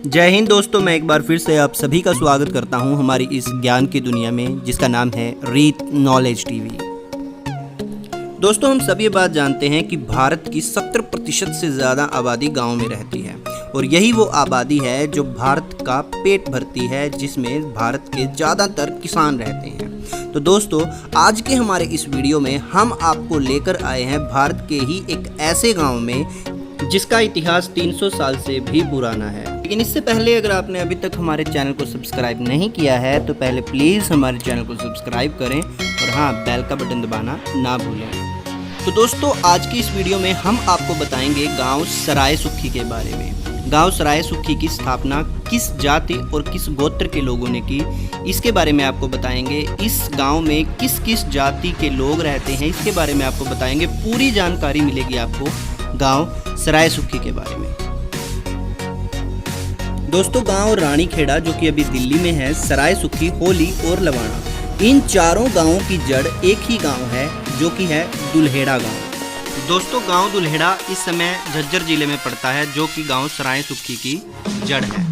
जय हिंद दोस्तों, मैं एक बार फिर से आप सभी का स्वागत करता हूं हमारी इस ज्ञान की दुनिया में जिसका नाम है रीत नॉलेज टीवी। दोस्तों, हम सभी बात जानते हैं कि भारत की 70% से ज़्यादा आबादी गांव में रहती है और यही वो आबादी है जो भारत का पेट भरती है, जिसमें भारत के ज़्यादातर किसान रहते हैं। तो दोस्तों, आज के हमारे इस वीडियो में हम आपको लेकर आए हैं भारत के ही एक ऐसे गाँव में जिसका इतिहास 300 साल से भी पुराना है। लेकिन इससे पहले अगर आपने अभी तक हमारे चैनल को सब्सक्राइब नहीं किया है तो पहले प्लीज़ हमारे चैनल को सब्सक्राइब करें और हाँ, बेल का बटन दबाना ना भूलें। तो दोस्तों, आज की इस वीडियो में हम आपको बताएंगे गांव सराय सुखी के बारे में। गांव सराय सुखी की स्थापना किस जाति और किस गोत्र के लोगों ने की, इसके बारे में आपको बताएंगे। इस गांव में किस किस जाति के लोग रहते हैं, इसके बारे में आपको बताएंगे। पूरी जानकारी मिलेगी आपको गांव सराय सुखी के बारे में। दोस्तों, गांव रानीखेड़ा जो कि अभी दिल्ली में है, सराय सुखी, होली और लवाणा, इन चारों गांवों की जड़ एक ही गांव है जो कि है दुल्हेड़ा गांव। दोस्तों, गांव दुल्हेड़ा इस समय झज्जर जिले में पड़ता है, जो कि गांव सराय सुखी की जड़ है।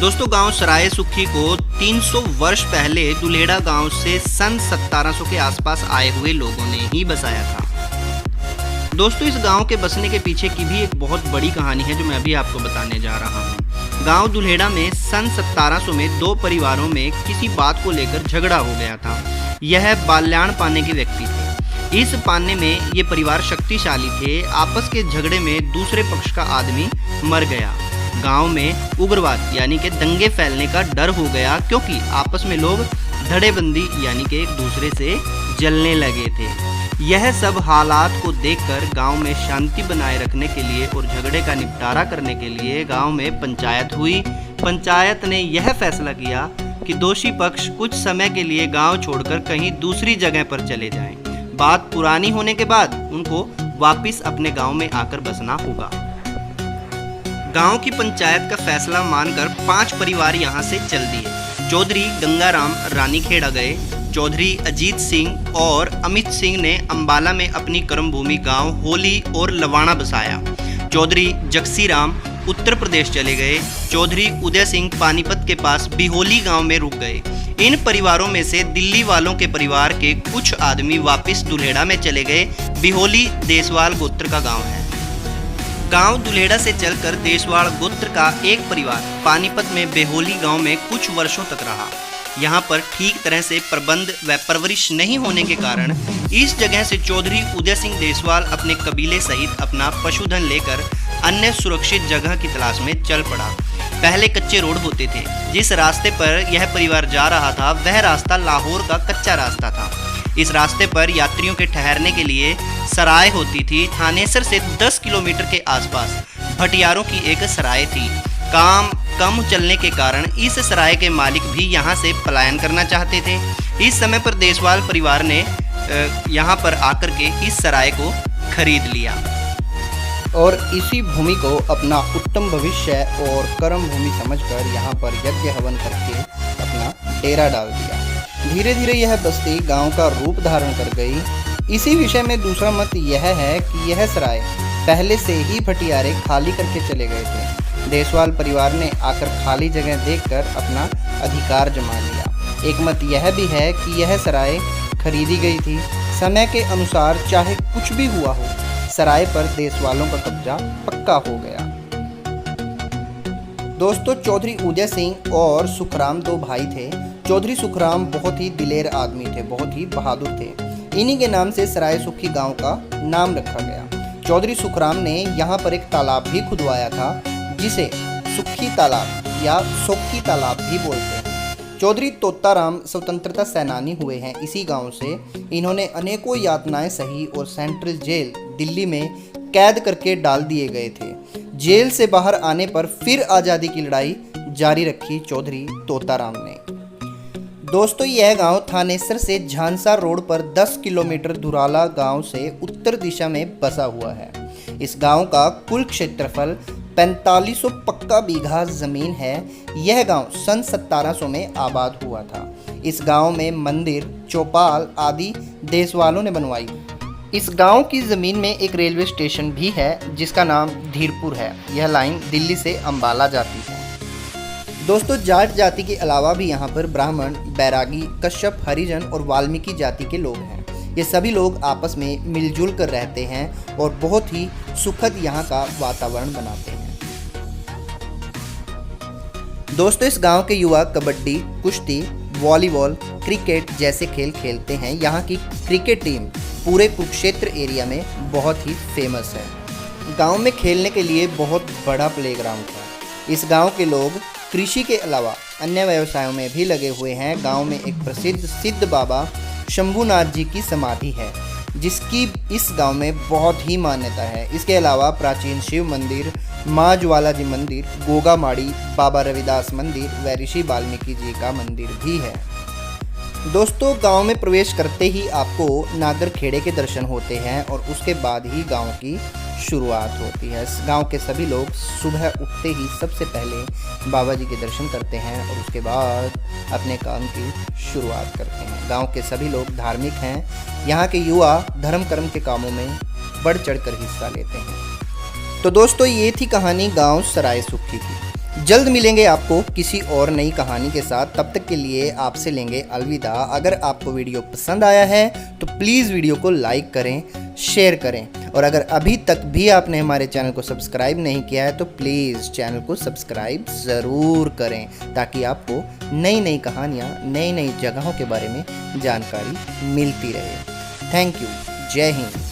दोस्तों, गांव सराय सुखी को 300 वर्ष पहले दुल्हेड़ा गांव से सन 1700 के आसपास आए हुए लोगों ने ही बसाया था। दोस्तों, इस गांव के बसने के पीछे की भी एक बहुत बड़ी कहानी है जो मैं अभी आपको बताने जा रहा हूं। गांव दुल्हेड़ा में सन 1700 में दो परिवारों में किसी बात को लेकर झगड़ा हो गया था। यह बाल्याण पाने के व्यक्ति थे। इस पाने में ये परिवार शक्तिशाली थे। आपस के झगड़े में दूसरे पक्ष का आदमी मर गया। गांव में उग्रवाद यानी कि दंगे फैलने का डर हो गया, क्योंकि आपस में लोग धड़ेबंदी यानी कि एक दूसरे से जलने लगे थे। यह सब हालात को देखकर गांव में शांति बनाए रखने के लिए और झगड़े का निपटारा करने के लिए गांव में पंचायत हुई। पंचायत ने यह फैसला किया कि दोषी पक्ष कुछ समय के लिए गांव छोड़कर कहीं दूसरी जगह पर चले जाएं। बात पुरानी होने के बाद उनको वापस अपने गांव में आकर बसना होगा। गांव की पंचायत का फैसला मानकर 5 परिवार यहां से चल दिए। चौधरी गंगाराम रानीखेड़ा गए। चौधरी अजीत सिंह और अमित सिंह ने अंबाला में अपनी कर्मभूमि गांव होली और लवाणा बसाया। चौधरी जगसी राम उत्तर प्रदेश चले गए। चौधरी उदय सिंह पानीपत के पास बिहोली गांव में रुक गए। इन परिवारों में से दिल्ली वालों के परिवार के कुछ आदमी वापस दुल्हेड़ा में चले गए। बिहोली देसवाल गोत्र का गांव है। गांव दुल्हेड़ा से चलकर देसवाल गोत्र का एक परिवार पानीपत में बेहोली गांव में कुछ वर्षों तक रहा। यहाँ पर ठीक तरह से प्रबंध व परवरिश नहीं होने के कारण इस जगह से चौधरी उदय सिंह देसवाल अपने कबीले सहित अपना पशुधन लेकर अन्य सुरक्षित जगह की तलाश में चल पड़ा। पहले कच्चे रोड होते थे। जिस रास्ते पर यह परिवार जा रहा था वह रास्ता लाहौर का कच्चा रास्ता था। इस रास्ते पर यात्रियों के ठहरने के लिए सराय होती थी। थानेसर से 10 किलोमीटर के आसपास भटियारों की एक सराय थी। काम कम चलने के कारण इस सराय के मालिक भी यहाँ से पलायन करना चाहते थे। इस समय पर देसवाल परिवार ने यहाँ पर आकर के इस सराय को खरीद लिया और इसी भूमि को अपना उत्तम भविष्य और कर्म भूमि समझकर यहाँ पर यज्ञ हवन करके अपना डेरा डाल दिया। धीरे धीरे यह बस्ती गांव का रूप धारण कर गई। इसी विषय में दूसरा मत यह है कि यह सराय पहले से ही भटियारे खाली करके चले गए थे। देसवाल परिवार ने आकर खाली जगह देखकर अपना अधिकार जमा लिया। एक मत यह भी है कि यह सराय खरीदी गई थी। समय के अनुसार चाहे कुछ भी हुआ हो, सराय पर देसवालों का कब्जा पक्का हो गया। दोस्तों, चौधरी उदय सिंह और सुखराम दो भाई थे। चौधरी सुखराम बहुत ही दिलेर आदमी थे, बहुत ही बहादुर थे। इन्हीं के नाम से सराय सुखी गांव का नाम रखा गया। चौधरी सुखराम ने यहाँ पर एक तालाब भी खुदवाया था, जिसे सुखी तालाब या सोक्की तालाब भी बोलते हैं। चौधरी तोताराम स्वतंत्रता सेनानी हुए हैं इसी गांव से। इन्होंने अनेकों यातनाएं सही और सेंट्रल जेल दिल्ली में कैद करके डाल दिए गए थे। जेल से बाहर आने पर फिर आज़ादी की लड़ाई जारी रखी चौधरी तोताराम ने। दोस्तों, यह गांव थानेसर से झांसा रोड पर 10 किलोमीटर धुराला गांव से उत्तर दिशा में बसा हुआ है। इस गांव का कुल क्षेत्रफल 4500 पक्का बीघा जमीन है। यह गांव सन 1700 में आबाद हुआ था। इस गांव में मंदिर, चौपाल आदि देसवालों ने बनवाई। इस गांव की ज़मीन में एक रेलवे स्टेशन भी है जिसका नाम धीरपुर है। यह लाइन दिल्ली से अंबाला जाती है। दोस्तों, जाट जाति के अलावा भी यहाँ पर ब्राह्मण, बैरागी, कश्यप, हरिजन और वाल्मीकि जाति के लोग हैं। ये सभी लोग आपस में मिलजुल कर रहते हैं और बहुत ही सुखद यहाँ का वातावरण बनाते हैं। दोस्तों, इस गांव के युवा कबड्डी, कुश्ती, वॉलीबॉल, क्रिकेट जैसे खेल खेलते हैं। यहाँ की क्रिकेट टीम पूरे कुरुक्षेत्र एरिया में बहुत ही फेमस है। गांव में खेलने के लिए बहुत बड़ा प्लेग्राउंड है। इस गांव के लोग कृषि के अलावा अन्य व्यवसायों में भी लगे हुए हैं। गांव में एक प्रसिद्ध सिद्ध बाबा शंभुनाथ जी की समाधि है जिसकी इस गांव में बहुत ही मान्यता है। इसके अलावा प्राचीन शिव मंदिर, माँ ज्वाला जी मंदिर, गोगा माड़ी, बाबा रविदास मंदिर व ऋषि वाल्मीकि जी का मंदिर भी है। दोस्तों, गांव में प्रवेश करते ही आपको नागर खेड़े के दर्शन होते हैं और उसके बाद ही गांव की शुरुआत होती है। गांव के सभी लोग सुबह उठते ही सबसे पहले बाबा जी के दर्शन करते हैं और उसके बाद अपने काम की शुरुआत करते हैं। गांव के सभी लोग धार्मिक हैं। यहाँ के युवा धर्म कर्म के कामों में बढ़ चढ़कर हिस्सा लेते हैं। तो दोस्तों, ये थी कहानी गांव सराय सुखी की। जल्द मिलेंगे आपको किसी और नई कहानी के साथ। तब तक के लिए आपसे लेंगे अलविदा। अगर आपको वीडियो पसंद आया है तो प्लीज़ वीडियो को लाइक करें, शेयर करें और अगर अभी तक भी आपने हमारे चैनल को सब्सक्राइब नहीं किया है तो प्लीज़ चैनल को सब्सक्राइब ज़रूर करें ताकि आपको नई नई कहानियाँ, नई नई जगहों के बारे में जानकारी मिलती रहे। Thank you. जय हिंद।